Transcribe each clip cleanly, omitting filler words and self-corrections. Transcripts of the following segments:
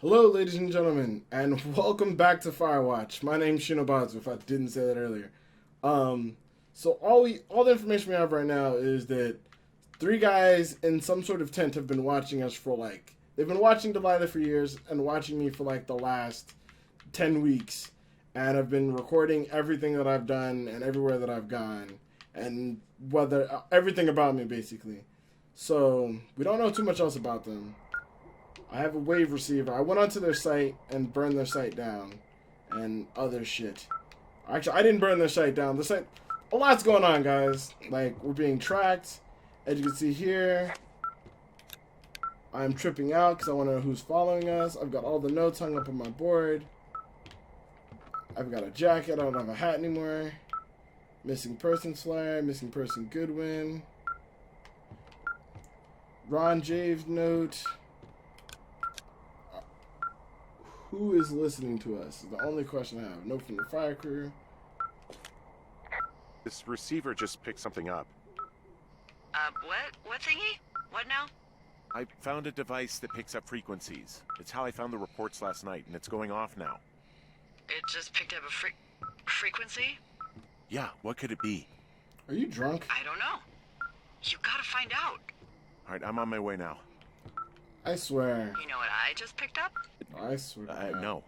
Hello, ladies and gentlemen, and welcome back to Firewatch. My name's Shinobazu, if I didn't say that earlier. Um, so all the information we have right now is that three guys in some sort of tent have been watching us for they've been watching Delilah for years and watching me for the last 10 weeks, and I've been recording everything that I've done and everywhere that I've gone, and everything about me basically. So we don't know too much else about them. I have a wave receiver. I went onto their site and burned their site down and other shit. Actually, I didn't burn their site down. The site, a lot's going on, guys. We're being tracked. As you can see here, I'm tripping out because I want to know who's following us. I've got all the notes hung up on my board. I've got a jacket. I don't have a hat anymore. Missing persons flyer. Missing person Goodwin. Ron Javes note. Who is listening to us? Is the only question I have. Note from the fire crew. This receiver just picked something up. What? What thingy? What now? I found a device that picks up frequencies. It's how I found the reports last night, and it's going off now. It just picked up a frequency? Yeah, what could it be? Are you drunk? I don't know. You gotta find out. Alright, I'm on my way now. I swear. You know what I just picked up? I swear. No.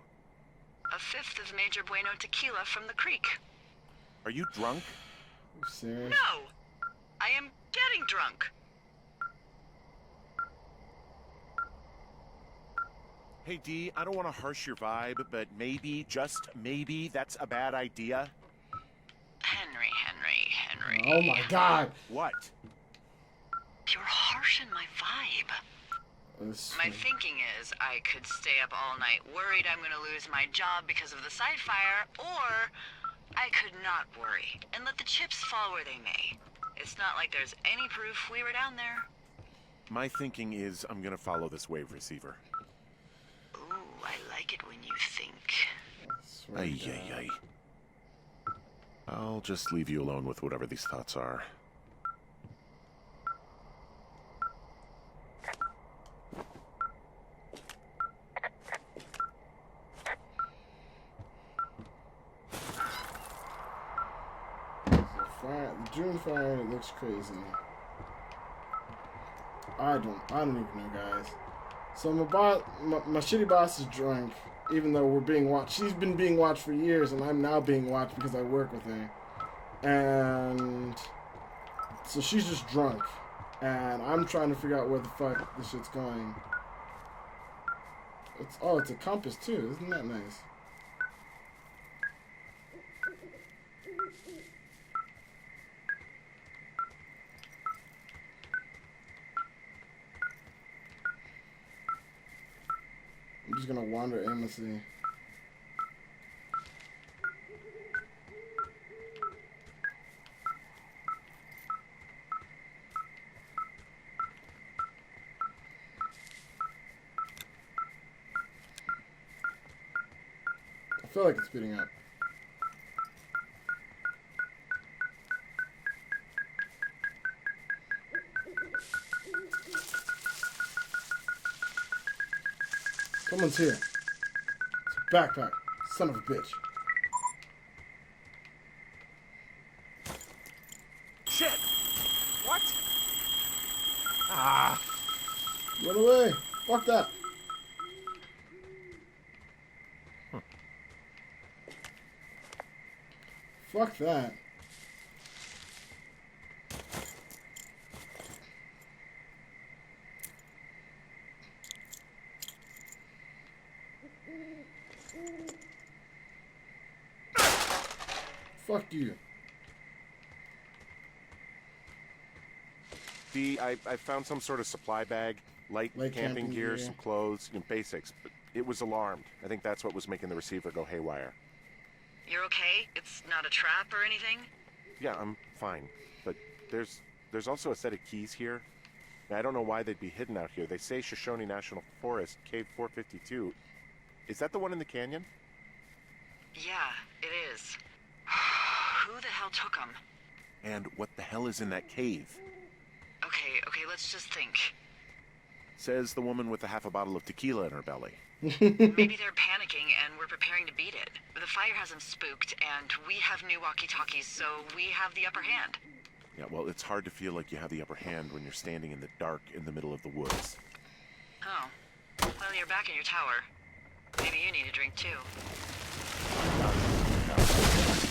A fifth of Major Bueno tequila from the creek. Are you drunk? Are you serious? No! I am getting drunk. Hey, D, I don't want to harsh your vibe, but maybe, just maybe, that's a bad idea. Henry. Oh my god. What? You're harshing my vibe. My thinking is I could stay up all night worried I'm gonna lose my job because of the site fire, or I could not worry and let the chips fall where they may. It's not like there's any proof we were down there. My thinking is I'm gonna follow this wave receiver. Ooh, I like it when you think. Ay. I'll just leave you alone with whatever these thoughts are. The June fire looks crazy. I don't even know, guys. So my shitty boss is drunk, even though we're being watched. She's been being watched for years, and I'm now being watched because I work with her. And so she's just drunk, and I'm trying to figure out where the fuck this shit's going. It's a compass too. Isn't that nice? I'm just gonna wander aimlessly. I feel like it's speeding up. Someone's here. It's a backpack. Son of a bitch. Shit! What? Ah! Run away. Fuck that. Fuck that. Fuck you. D, I found some sort of supply bag, light camping gear, some clothes, basics, but it was alarmed. I think that's what was making the receiver go haywire. You're okay? It's not a trap or anything? Yeah, I'm fine, but there's also a set of keys here. Now, I don't know why they'd be hidden out here. They say Shoshone National Forest, Cave 452. Is that the one in the canyon? Yeah, it is. Who the hell took them? And what the hell is in that cave? Okay, let's just think. Says the woman with a half a bottle of tequila in her belly. Maybe they're panicking and we're preparing to beat it. The fire hasn't spooked, and we have new walkie-talkies, so we have the upper hand. Yeah, well, it's hard to feel like you have the upper hand when you're standing in the dark in the middle of the woods. Oh. Well, you're back in your tower. Maybe you need a drink, too.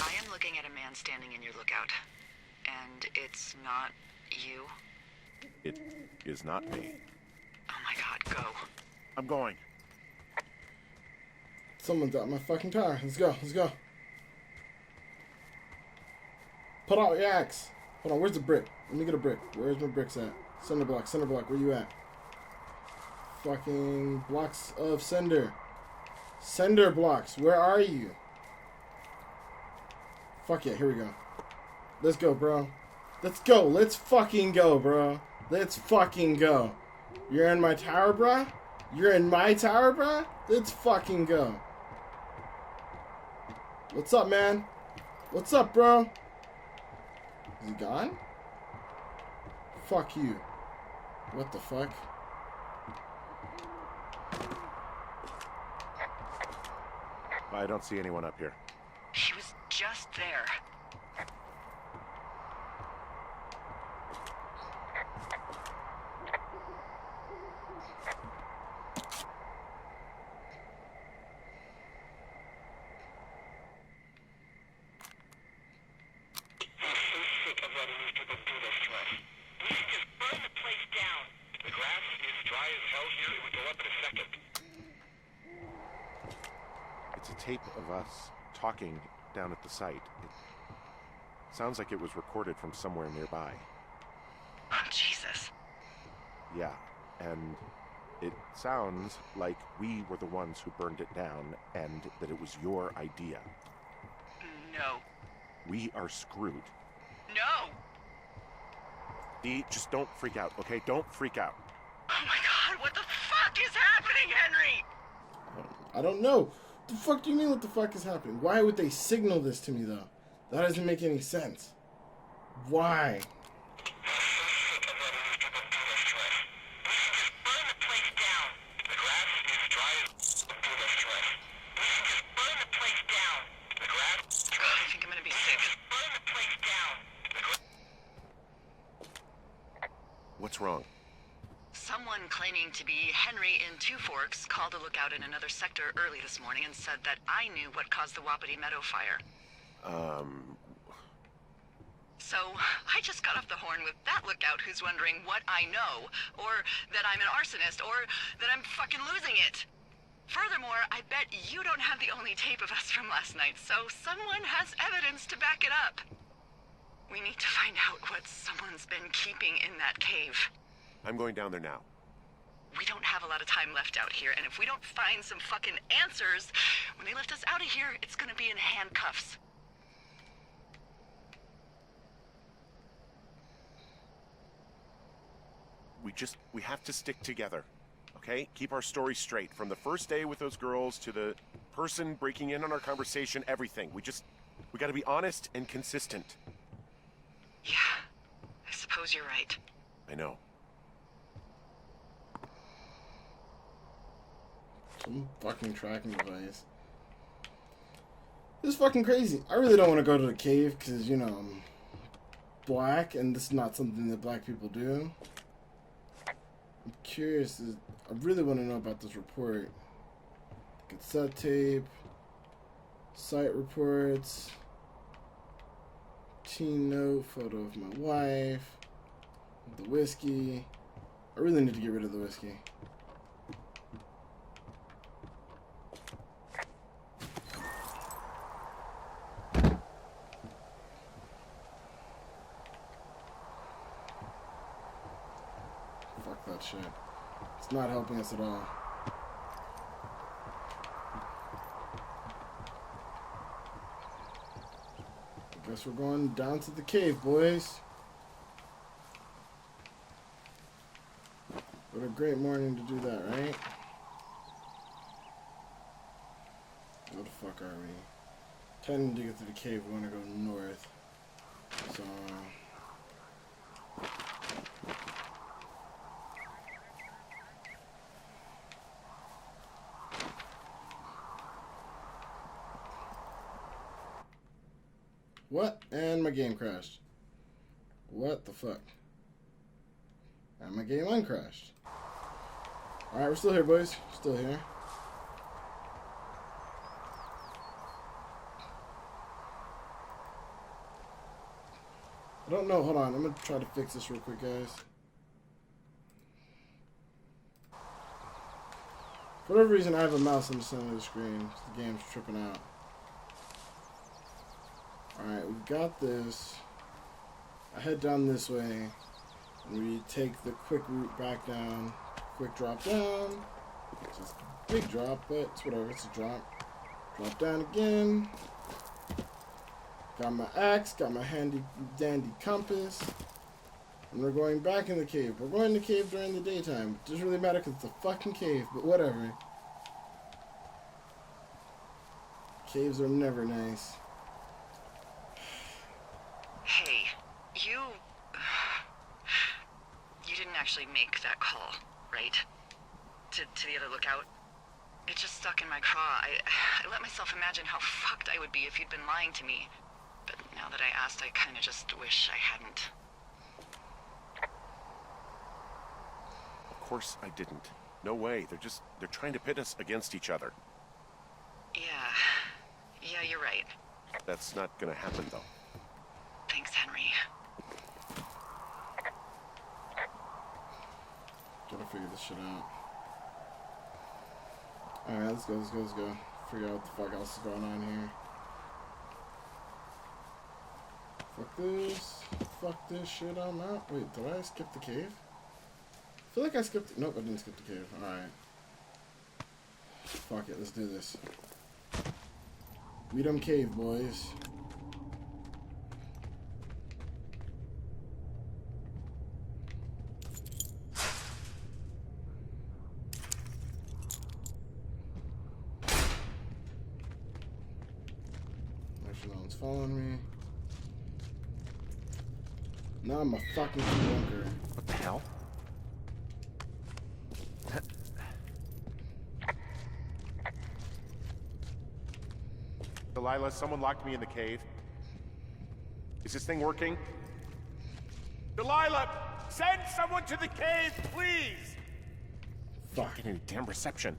I am looking at a man standing in your lookout. And it's not you? It is not me. Oh my god, go. I'm going. Someone's at my fucking tower. Let's go. Let's go. Put out your axe. Hold on. Where's the brick? Let me get a brick. Where's my bricks at? Cinder block. Cinder block. Where you at? Fucking blocks of cinder. Cinder blocks. Where are you? Fuck yeah. Here we go. Let's go, bro. Let's go. Let's fucking go, bro. Let's fucking go. You're in my tower, bro? You're in my tower, bro? Let's fucking go. What's up, man? What's up, bro? Is he gone? Fuck you. What the fuck? I don't see anyone up here. He was just there. It's a tape of us talking down at the site. It sounds like it was recorded from somewhere nearby. Oh, Jesus. Yeah, and it sounds like we were the ones who burned it down and that it was your idea. No. We are screwed. No! Dee, just don't freak out, okay? Don't freak out. Oh my god, what the fuck is happening, Henry? I don't know. The fuck do you mean what the fuck is happening? Why would they signal this to me, though? That doesn't make any sense. Why? I think I'm gonna be sick. What's wrong? Someone claiming to be Henry in Two Forks called a lookout in another sector early this morning and said that I knew what caused the Wapiti Meadow fire. So, I just got off the horn with that lookout who's wondering what I know, or that I'm an arsonist, or that I'm fucking losing it. Furthermore, I bet you don't have the only tape of us from last night, so someone has evidence to back it up. We need to find out what someone's been keeping in that cave. I'm going down there now. We don't have a lot of time left out here, and if we don't find some fucking answers, when they lift us out of here, it's gonna be in handcuffs. We have to stick together, okay? Keep our story straight. From the first day with those girls to the person breaking in on our conversation, everything. We gotta be honest and consistent. Yeah, I suppose you're right. I know. Some fucking tracking device. This is fucking crazy. I really don't want to go to the cave because, you know, I'm black and this is not something that black people do. I'm curious. I really want to know about this report. Cassette tape. Site reports. Teen note. Photo of my wife. The whiskey. I really need to get rid of the whiskey. Fuck that shit. It's not helping us at all. I guess we're going down to the cave, boys. What a great morning to do that, right? Where the fuck are we? Tending to get to the cave, we want to go north. So... What? And my game crashed. What the fuck? And my game uncrashed. Alright, we're still here, boys. Still here. I don't know. Hold on. I'm going to try to fix this real quick, guys. For whatever reason, I have a mouse on the center of the screen. The game's tripping out. Alright, we got this. I head down this way. And we take the quick route back down. Quick drop down. It's just a big drop, but it's whatever. It's a drop. Drop down again. Got my axe. Got my handy dandy compass. And we're going back in the cave. We're going to the cave during the daytime. It doesn't really matter because it's a fucking cave, but whatever. Caves are never nice. Hey, you didn't actually make that call, right? To the other lookout? It just stuck in my craw. I let myself imagine how fucked I would be if you'd been lying to me. But now that I asked, I kind of just wish I hadn't. Of course I didn't. No way. They're trying to pit us against each other. Yeah, you're right. That's not gonna happen, though. Thanks, Henry. Gotta figure this shit out. Alright, let's go. Figure out what the fuck else is going on here. Fuck this. Fuck this shit, I'm out. Wait, did I skip the cave? I feel like I skipped... Nope, I didn't skip the cave. Alright. Fuck it, let's do this. We done cave, boys. Actually, no one's following me. Now I'm a fucking bunker. What the hell? Delilah, someone locked me in the cave. Is this thing working? Delilah! Send someone to the cave, please! Fuck. Not getting any damn reception.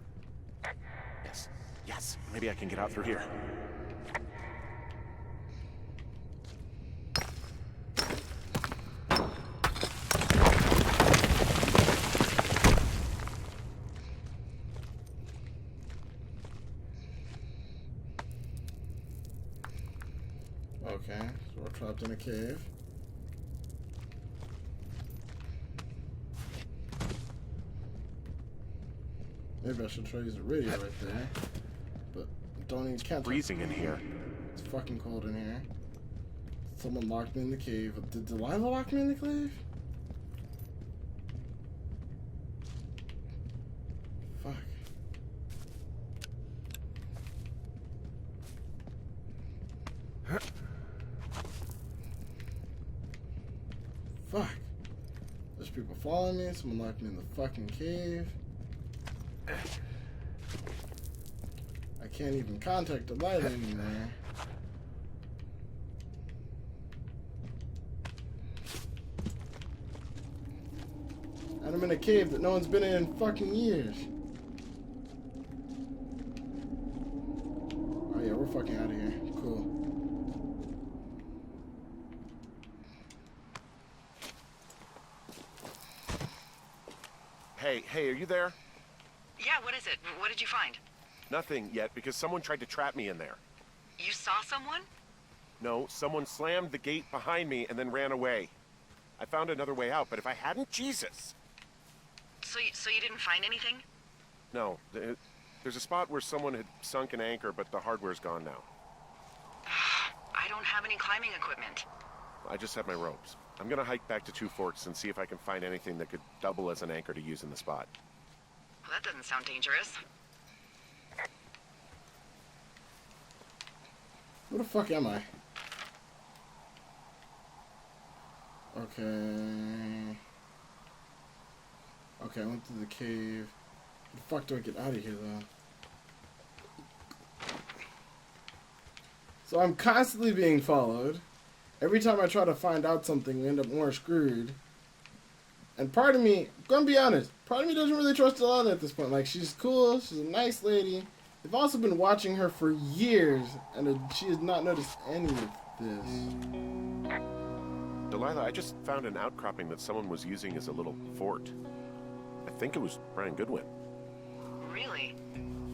Yes. Maybe I can get out through here. Okay, so we're trapped in a cave. Maybe I should try to use a radio right there. But don't even count. Freezing in here. It's fucking cold in here. Someone locked me in the cave. Did Delilah lock me in the cave? Fuck. Fuck. There's people following me. Someone locked me in the fucking cave. I can't even contact Delilah anymore. And I'm in a cave that no one's been in fucking years. Oh yeah, we're fucking out of here. Cool. Hey, are you there? Yeah, what is it? What did you find? Nothing yet, because someone tried to trap me in there. You saw someone? No, someone slammed the gate behind me and then ran away. I found another way out, but if I hadn't, Jesus! So you didn't find anything? No, there's a spot where someone had sunk an anchor, but the hardware's gone now. I don't have any climbing equipment. I just have my ropes. I'm gonna hike back to Two Forks and see if I can find anything that could double as an anchor to use in the spot. Well, that doesn't sound dangerous. Where the fuck am I? Okay. Okay, I went to the cave. How the fuck do I get out of here, though? So I'm constantly being followed. Every time I try to find out something, we end up more screwed. And part of me, I'm gonna be honest, part of me doesn't really trust Alana at this point. Like, she's cool, she's a nice lady. They've also been watching her for years, and she has not noticed any of this. Delilah, I just found an outcropping that someone was using as a little fort. I think it was Brian Goodwin. Really?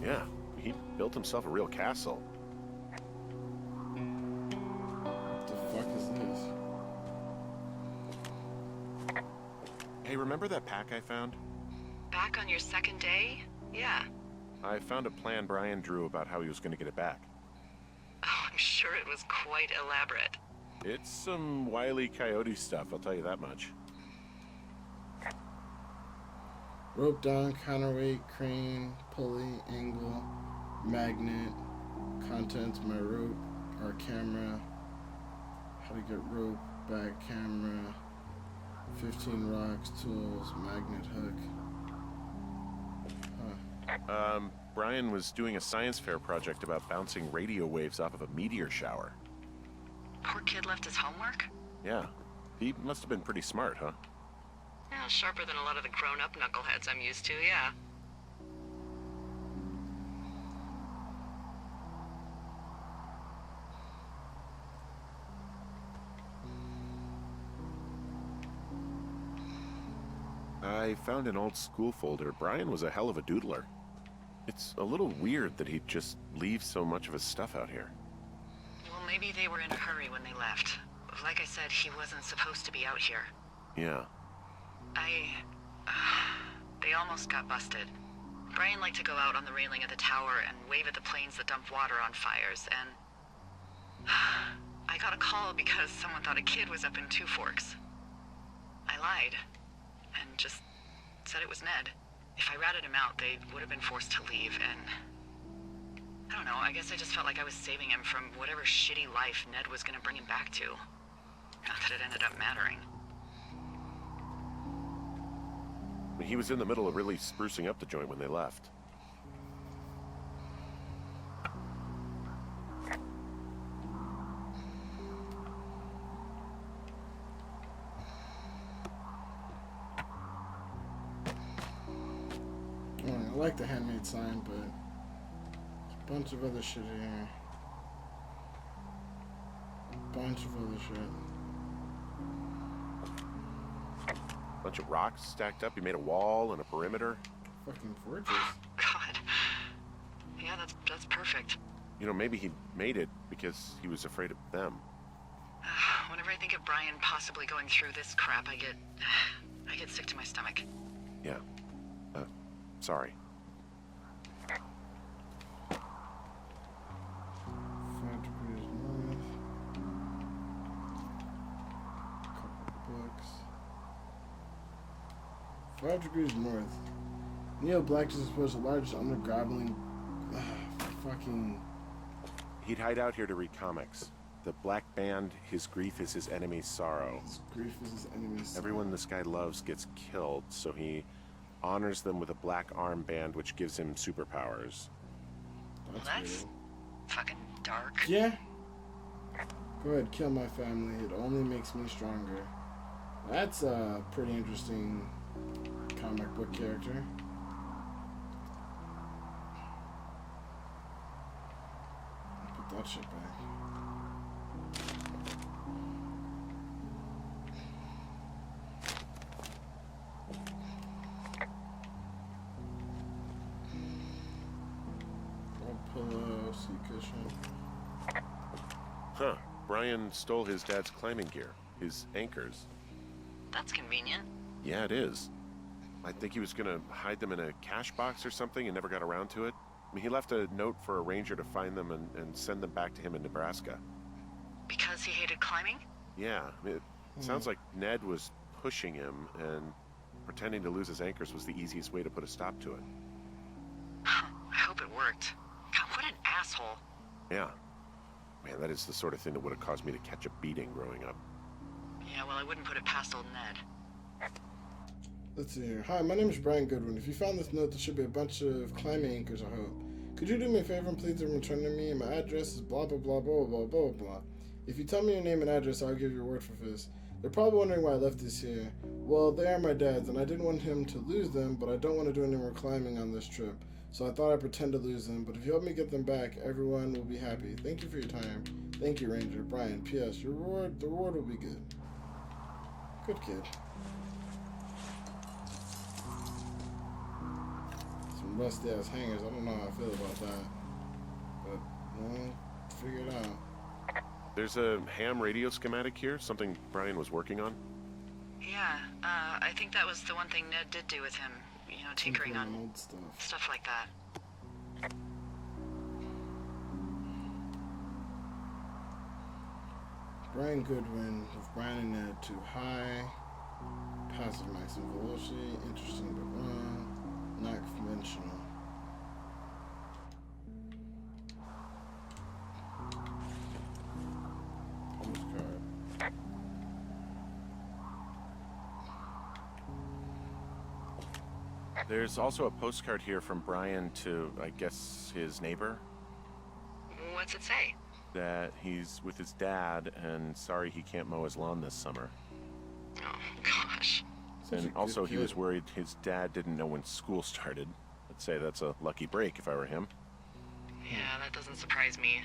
Yeah, he built himself a real castle. What the fuck is this? Hey, remember that pack I found? Back on your second day? Yeah. I found a plan Brian drew about how he was going to get it back. Oh, I'm sure it was quite elaborate. It's some Wile E. Coyote stuff, I'll tell you that much. Rope down, counterweight, crane, pulley, angle, magnet, contents, my rope, our camera, how to get rope, back camera, 15 rocks, tools, magnet hook. Brian was doing a science fair project about bouncing radio waves off of a meteor shower. Poor kid left his homework? Yeah, he must have been pretty smart, huh? Yeah, sharper than a lot of the grown-up knuckleheads I'm used to, yeah. I found an old school folder. Brian was a hell of a doodler. It's a little weird that he'd just leave so much of his stuff out here. Well, maybe they were in a hurry when they left. Like I said, he wasn't supposed to be out here. Yeah. They almost got busted. Brian liked to go out on the railing of the tower and wave at the planes that dumped water on fires, and... I got a call because someone thought a kid was up in Two Forks. I lied, and just said it was Ned. If I ratted him out, they would have been forced to leave, and... I don't know, I guess I just felt like I was saving him from whatever shitty life Ned was gonna bring him back to. Not that it ended up mattering. He was in the middle of really sprucing up the joint when they left. I like the handmade sign, but there's a bunch of other shit here. Bunch of other shit. Bunch of rocks stacked up. He made a wall and a perimeter. Fucking fortress. God. Yeah, that's perfect. You know, maybe he made it because he was afraid of them. Whenever I think of Brian possibly going through this crap, I get sick to my stomach. Yeah. Sorry. 5 degrees north. Couple books. 5 degrees north. Neil Black just exposed the largest underground fucking... He'd hide out here to read comics. The Black Band, his grief is his enemy's sorrow. His grief is his enemy's sorrow. Everyone this guy loves gets killed, so he honors them with a black armband which gives him superpowers. That's fucking dark. Yeah. Go ahead, kill my family. It only makes me stronger. That's a pretty interesting comic book character. Put that shit back. Pillow, seat cushion. Huh. Brian stole his dad's climbing gear. His anchors. That's convenient. Yeah, it is. I think he was gonna hide them in a cash box or something and never got around to it. I mean, he left a note for a ranger to find them and send them back to him in Nebraska. Because he hated climbing? Yeah, I mean, it sounds like Ned was pushing him, and pretending to lose his anchors was the easiest way to put a stop to it. I hope it worked. God, what an asshole. Yeah. Man, that is the sort of thing that would have caused me to catch a beating growing up. Yeah, well, I wouldn't put it past old Ned. Let's see here. Hi, my name is Brian Goodwin. If you found this note, there should be a bunch of climbing anchors, I hope. Could you do me a favor and please return to me? My address is blah, blah, blah, blah, blah, blah, blah. If you tell me your name and address, I'll give you a word for this. They're probably wondering why I left this here. Well, they are my dad's, and I didn't want him to lose them, but I don't want to do any more climbing on this trip. So I thought I'd pretend to lose them, but if you help me get them back, everyone will be happy. Thank you for your time. Thank you, Ranger. Brian, P.S. The reward will be good. Good kid. Some rusty-ass hangers. I don't know how I feel about that. But, well, figure it out. There's a ham radio schematic here, something Brian was working on. Yeah, I think that was the one thing Ned did do with him. You know, tinkering on old stuff like that. Brian Goodwin with Brian and Ned too high. Passive maximum velocity. Interesting but wrong. Not conventional. Postcard. There's also a postcard here from Brian to, I guess, his neighbor. What's it say? That he's with his dad and sorry he can't mow his lawn this summer. Oh, gosh. And also he was worried his dad didn't know when school started. I'd say that's a lucky break if I were him. Yeah, that doesn't surprise me.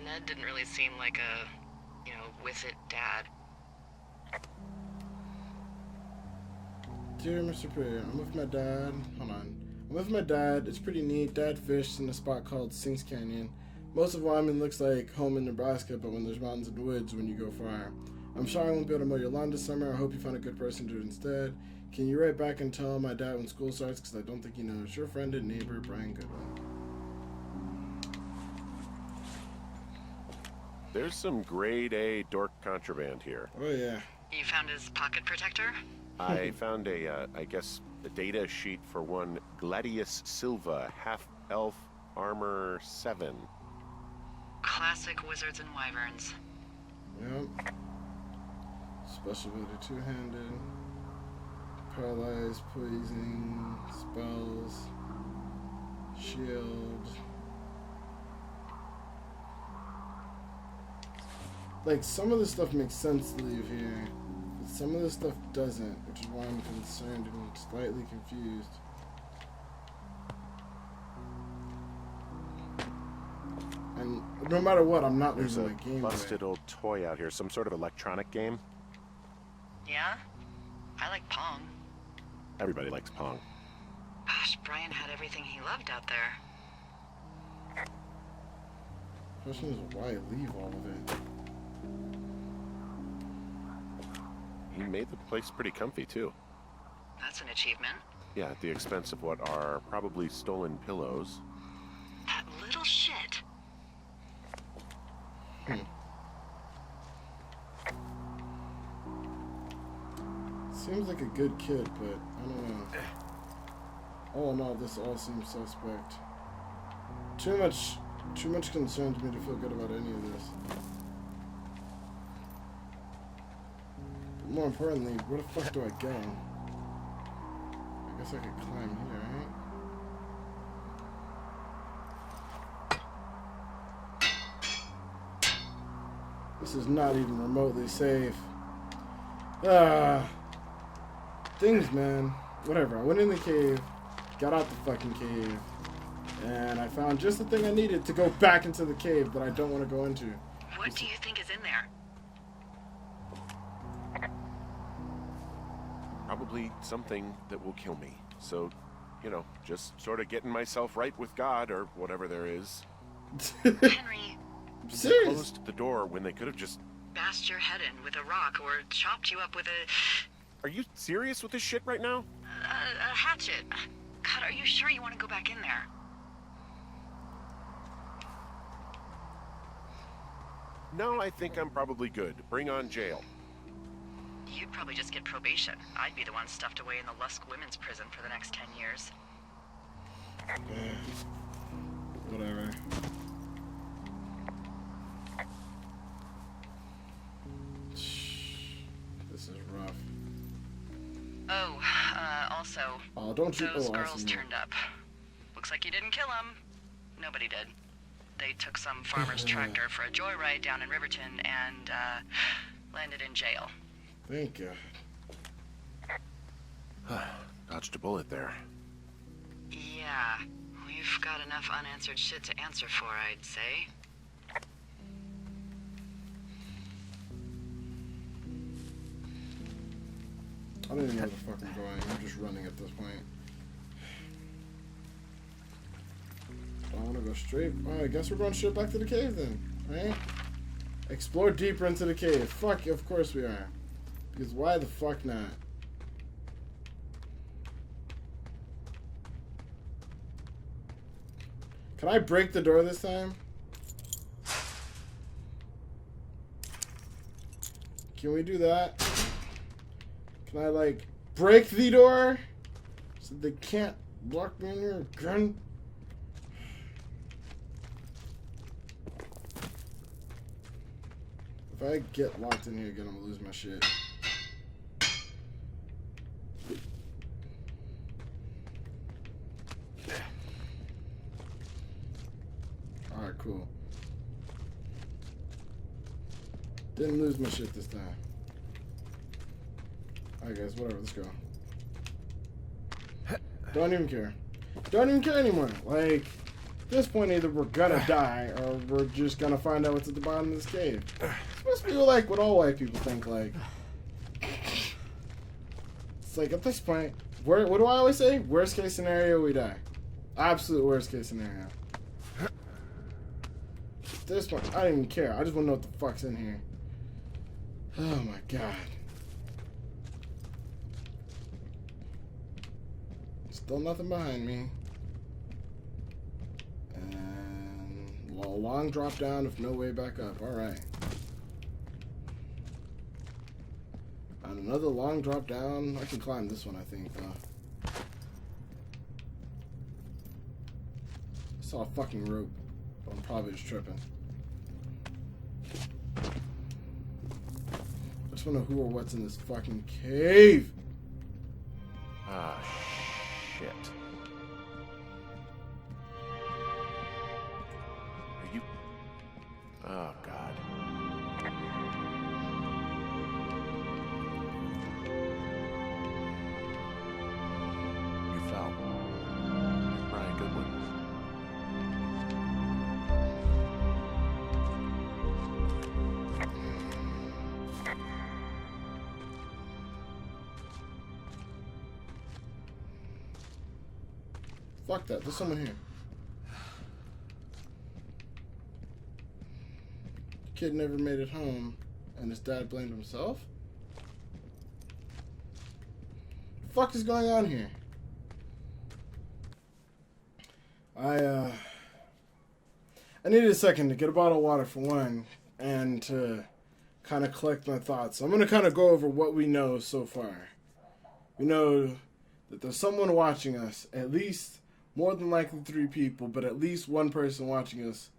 Ned didn't really seem like a, you know, with it dad. Dear Mr. Prayer, I'm with my dad. Hold on. I'm with my dad. It's pretty neat. Dad fishes in a spot called Sinks Canyon. Most of Wyoming looks like home in Nebraska, but when there's mountains and woods when you go far. I'm sorry I won't be able to mow your lawn this summer. I hope you find a good person to do it instead. Can you write back and tell my dad when school starts? Because I don't think he knows. Your friend and neighbor, Brian Goodwin. There's some grade A dork contraband here. Oh, yeah. You found his pocket protector? I found I guess, a data sheet for one Gladius Silva, half-elf armor 7. Classic wizards and wyverns. Yep. Special ability two-handed. Paralyzed, poison, spells, shield. Like, some of the stuff makes sense to leave here, but some of the stuff doesn't, which is why I'm concerned and slightly confused. And no matter what, I'm not There's losing a my game. busted old toy out here, some sort of electronic game. Yeah? I like Pong. Everybody likes Pong. Gosh, Brian had everything he loved out there. Question is why leave all of it? He made the place pretty comfy, too. That's an achievement. Yeah, at the expense of what are probably stolen pillows. That little shit. Seems like a good kid, but I don't know. All in all, this all seems suspect. Too much concerns me to feel good about any of this. But more importantly, where the fuck do I go? I guess I could climb here, right? This is not even remotely safe. Things, man. Whatever. I went in the cave, got out the fucking cave, and I found just the thing I needed to go back into the cave that I don't want to go into. What do you think is in there? Probably something that will kill me. So, you know, just sort of getting myself right with God or whatever there is. Henry. They closed the door when they could have just bashed your head in with a rock or chopped you up with a... Are you serious with this shit right now? A hatchet. God, are you sure you want to go back in there? No, I think I'm probably good. Bring on jail. You'd probably just get probation. I'd be the one stuffed away in the Lusk Women's Prison for the next 10 years. Whatever. This is rough. Oh, also, Oh, don't you? those Oh, girls awesome. turned up. Looks like you didn't kill them. No nobody did. They took some farmer's tractor for a joyride down in Riverton and landed in jail. Thank you. Dodged a bullet there. Yeah, we've got enough unanswered shit to answer for, I'd say. I don't even know where the fuck I'm going. I'm just running at this point. I want to go straight. Oh, I guess we're going straight back to the cave then, right? Explore deeper into the cave. Fuck, of course we are. Because why the fuck not? Can I break the door this time? Can we do that? Can I, like, break the door so they can't block me in here again? If I get locked in here again, I'm gonna lose my shit. Alright, cool. Didn't lose my shit this time. Alright guys, whatever, let's go. Don't even care. Don't even care anymore. Like, at this point either we're gonna die or we're just gonna find out what's at the bottom of this cave. It's supposed to be like what all white people think, like. It's like at this point, what do I always say? Worst case scenario, we die. Absolute worst case scenario. At this point, I don't even care. I just wanna know what the fuck's in here. Oh my god. Still nothing behind me. And a long drop down with no way back up. Alright. And another long drop down. I can climb this one, I think, though. I saw a fucking rope. But I'm probably just tripping. I just want to know who or what's in this fucking cave. Ah, shit. Are you... Oh, God. You fell. Brian Goodwin. Fuck that. There's someone here. Kid never made it home, and his dad blamed himself? What the fuck is going on here? I needed a second to get a bottle of water for one, and to kind of collect my thoughts. So I'm going to kind of go over what we know so far. We know that there's someone watching us, at least more than likely 3 people, but at least one person watching us.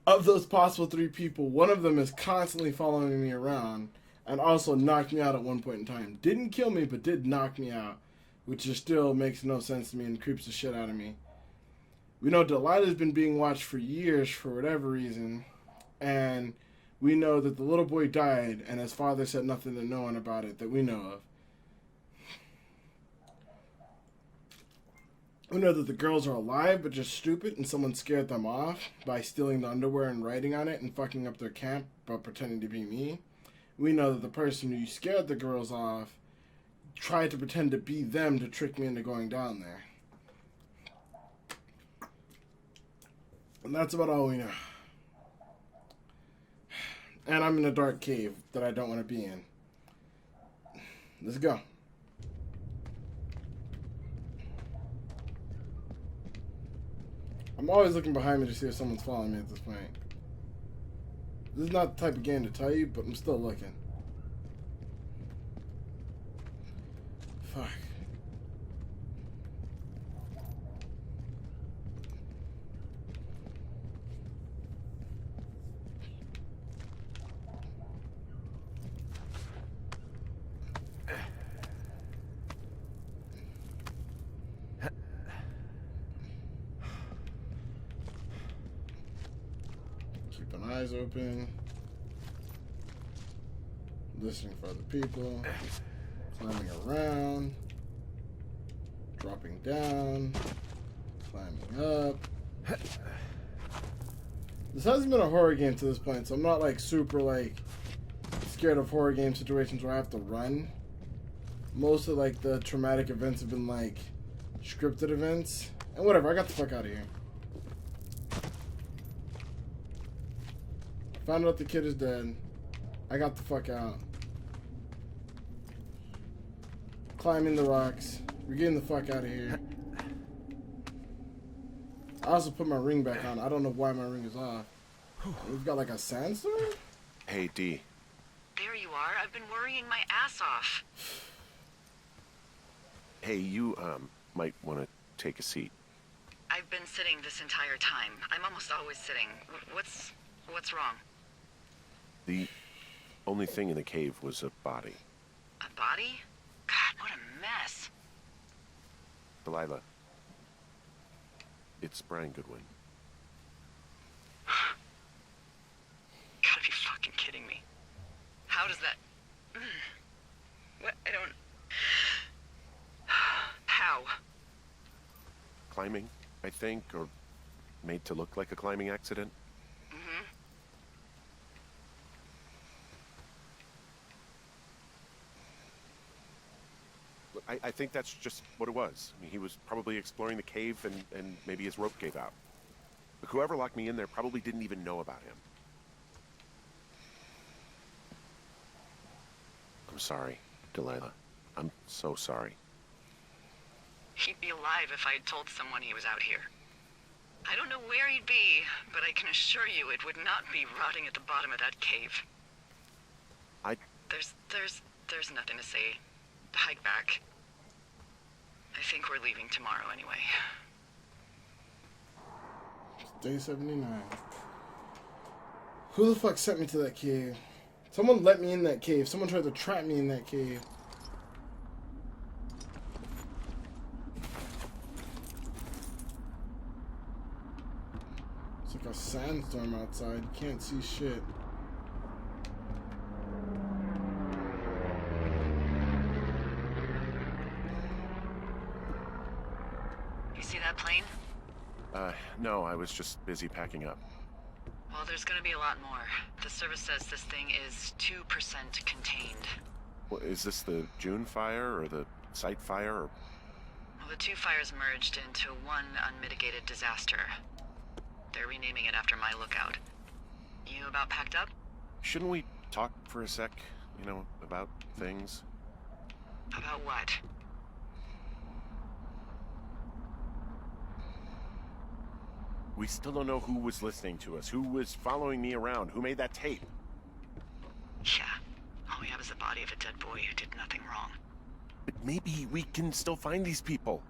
Of those possible 3 people, one of them is constantly following me around and also knocked me out at one point in time. Didn't kill me, but did knock me out, which just still makes no sense to me and creeps the shit out of me. We know Delilah's been being watched for years for whatever reason, and we know that the little boy died and his father said nothing to no one about it that we know of. We know that the girls are alive, but just stupid, and someone scared them off by stealing the underwear and writing on it and fucking up their camp but pretending to be me. We know that the person who scared the girls off tried to pretend to be them to trick me into going down there. And that's about all we know. And I'm in a dark cave that I don't want to be in. Let's go. I'm always looking behind me to see if someone's following me at this point. This is not the type of game to tell you, but I'm still looking. Fuck. my eyes open. Listening for other people. Climbing around. Dropping down. Climbing up. This hasn't been a horror game to this point, so I'm not like super like scared of horror game situations where I have to run. Most of like the traumatic events have been like scripted events. And whatever, I got the fuck out of here. Found out the kid is dead. I got the fuck out. Climbing the rocks. We're getting the fuck out of here. I also put my ring back on. I don't know why my ring is off. We've got like a sandstorm? Hey, D. There you are. I've been worrying my ass off. Hey, you, might want to take a seat. I've been sitting this entire time. I'm almost always sitting. What's wrong? The only thing in the cave was a body. A body? God, what a mess. Delilah. It's Brian Goodwin. Gotta be fucking kidding me. How does that... What? I don't... How? Climbing, I think, or made to look like a climbing accident. Mm-hmm. I think that's just what it was. I mean, he was probably exploring the cave and maybe his rope gave out. But whoever locked me in there probably didn't even know about him. I'm sorry, Delilah. I'm so sorry. He'd be alive if I had told someone he was out here. I don't know where he'd be, but I can assure you it would not be rotting at the bottom of that cave. There's nothing to say. Hike back. I think we're leaving tomorrow anyway. Day 79. Who the fuck sent me to that cave? Someone let me in that cave. Someone tried to trap me in that cave. It's like a sandstorm outside. You can't see shit. You see that plane? No, I was just busy packing up. Well, there's gonna be a lot more. The service says this thing is 2% contained. Well, is this the June fire or the site fire? Or... Well, the two fires merged into one unmitigated disaster. They're renaming it after my lookout. You about packed up? Shouldn't we talk for a sec, you know, about things? About what? We still don't know who was listening to us, who was following me around, who made that tape. Yeah. All we have is the body of a dead boy who did nothing wrong. But maybe we can still find these people.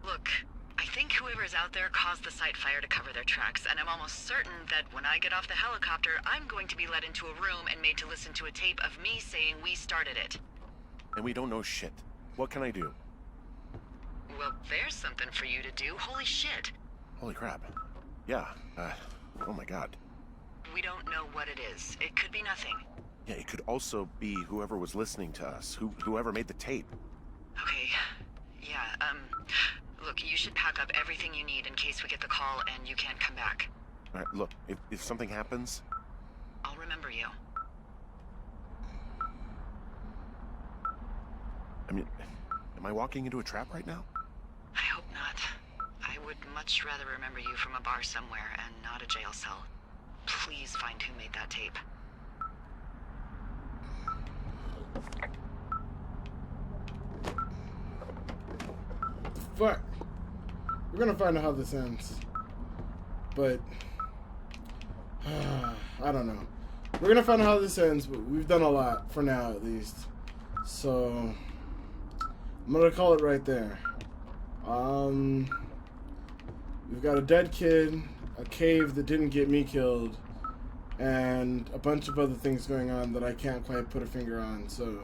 Look, I think whoever's out there caused the site fire to cover their tracks, and I'm almost certain that when I get off the helicopter, I'm going to be led into a room and made to listen to a tape of me saying we started it. And we don't know shit. What can I do? Well, there's something for you to do. Holy shit. Holy crap. Yeah, oh my god. We don't know what it is. It could be nothing. Yeah, it could also be whoever was listening to us, whoever made the tape. Okay, yeah, look, you should pack up everything you need in case we get the call and you can't come back. All right, look, if something happens... I'll remember you. I mean, am I walking into a trap right now? I hope not. I would much rather remember you from a bar somewhere and not a jail cell. Please find who made that tape. Fuck. We're gonna find out how this ends. But I don't know. We're gonna find out how this ends, but we've done a lot for now at least. So I'm gonna call it right there. We've got a dead kid, a cave that didn't get me killed, and a bunch of other things going on that I can't quite put a finger on, so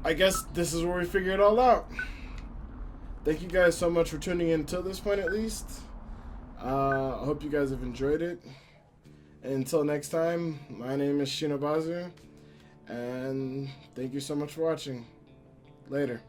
I guess this is where we figure it all out. Thank you guys so much for tuning in till this point at least. I hope you guys have enjoyed it. Until next time, my name is Shinobazu, and thank you so much for watching. Later.